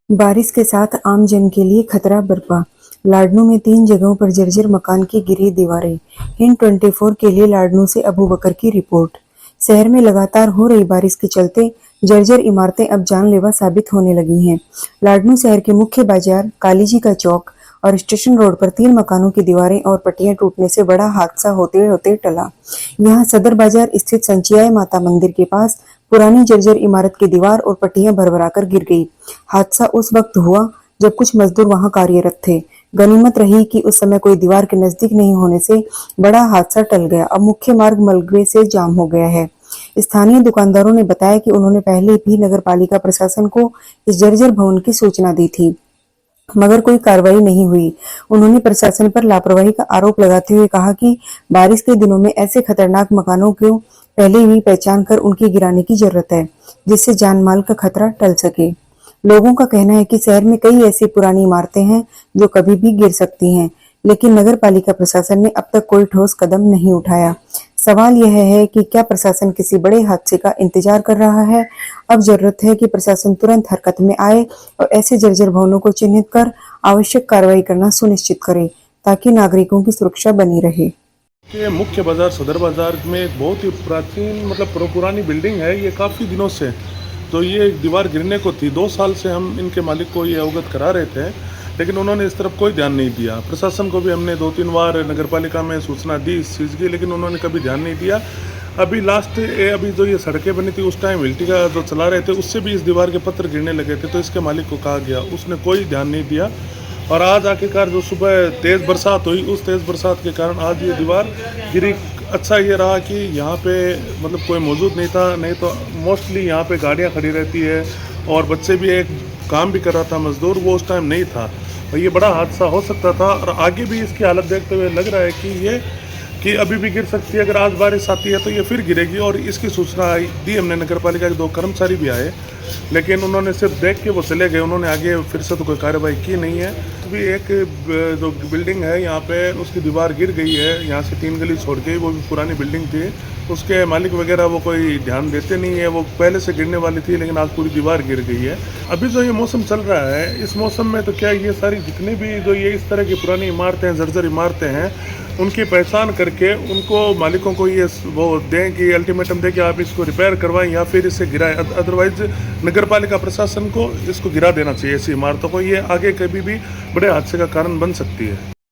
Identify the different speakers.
Speaker 1: बारिश के साथ आम जन के लिए खतरा बरपा। लाडनू में 3 जगहों पर जर्जर मकान की गिरी दीवारें। हिंद 24 के लिए लाडनू से अबू बकर की रिपोर्ट। शहर में लगातार हो रही बारिश के चलते जर्जर इमारतें अब जानलेवा साबित होने लगी हैं। लाडनू शहर के मुख्य बाजार, कालीजी का चौक और स्टेशन रोड पर 3 मकानों की दीवारें और पट्टियां टूटने से बड़ा हादसा होते होते टला। यहाँ सदर बाजार स्थित संचियाई माता मंदिर के पास पुरानी जर्जर इमारत की दीवार और पट्टियां भरभराकर गिर गई। हादसा उस वक्त हुआ जब कुछ मजदूर वहां कार्यरत थे। गनीमत रही कि उस समय कोई दीवार के नजदीक नहीं होने से बड़ा हादसा टल गया। अब मुख्य मार्ग मलबे से जाम हो गया है। स्थानीय दुकानदारों ने बताया कि उन्होंने पहले भी नगर पालिका प्रशासन को इस जर्जर भवन की सूचना दी थी, मगर कोई कार्रवाई नहीं हुई। उन्होंने प्रशासन पर लापरवाही का आरोप लगाते हुए कहा कि बारिश के दिनों में ऐसे खतरनाक मकानों को पहले ही पहचान कर उनकी गिराने की जरूरत है, जिससे जान माल का खतरा टल सके। लोगों का कहना है कि शहर में कई ऐसी पुरानी इमारतें हैं जो कभी भी गिर सकती हैं, लेकिन नगर पालिका प्रशासन ने अब तक कोई ठोस कदम नहीं उठाया। सवाल यह है कि क्या प्रशासन किसी बड़े हादसे का इंतजार कर रहा है? अब जरूरत है कि प्रशासन तुरंत हरकत में आए और ऐसे जर्जर भवनों को चिन्हित कर आवश्यक कार्रवाई करना सुनिश्चित करे, ताकि नागरिकों की सुरक्षा बनी रहे।
Speaker 2: ये मुख्य बाजार सदर बाजार में एक बहुत ही प्राचीन पुरानी बिल्डिंग है। ये काफ़ी दिनों से तो ये दीवार गिरने को थी। 2 साल से हम इनके मालिक को ये अवगत करा रहे थे, लेकिन उन्होंने इस तरफ कोई ध्यान नहीं दिया। प्रशासन को भी हमने 2-3 बार नगरपालिका में सूचना दी इस चीज़ की, लेकिन उन्होंने कभी ध्यान नहीं दिया। अभी अभी जो ये सड़कें बनी थी उस टाइम विल्टिका जो चला रहे थे, उससे भी इस दीवार के पत्थर गिरने लगे थे, तो इसके मालिक को कहा गया, उसने कोई ध्यान नहीं दिया। और आज आखिरकार जो सुबह तेज़ बरसात हुई, उस तेज़ बरसात के कारण आज ये दीवार गिरी। अच्छा ये रहा कि यहाँ पे कोई मौजूद नहीं था, नहीं तो मोस्टली यहाँ पे गाड़ियाँ खड़ी रहती है और बच्चे भी एक काम भी कर रहा था मज़दूर, वो उस टाइम नहीं था और ये बड़ा हादसा हो सकता था। और आगे भी इसकी हालत देखते हुए लग रहा है कि अभी भी गिर सकती है। अगर आज बारिश आती है तो ये फिर गिरेगी। और इसकी सूचना दी हमने, नगरपालिका के 2 कर्मचारी भी आए, लेकिन उन्होंने सिर्फ देख के वो चले गए। उन्होंने आगे फिर से तो कोई कार्रवाई की नहीं है। अभी एक जो बिल्डिंग है यहाँ पे, उसकी दीवार गिर गई है, यहाँ से 3 गली छोड़ के। वो भी पुरानी बिल्डिंग थी, उसके मालिक वगैरह वो कोई ध्यान देते नहीं है। वो पहले से गिरने वाली थी, लेकिन आज पूरी दीवार गिर गई है। अभी जो ये मौसम चल रहा है, इस मौसम में तो क्या ये सारी जितनी भी जो ये इस तरह की पुरानी इमारतें हैं, जर्जर इमारतें हैं, उनकी पहचान करके उनको मालिकों को ये वो दें कि अल्टीमेटम दें कि आप इसको रिपेयर करवाएं या फिर इसे गिराएं। अदरवाइज नगरपालिका प्रशासन को इसको गिरा देना चाहिए। ऐसी इमारतों को, ये आगे कभी भी बड़े हादसे का कारण बन सकती है।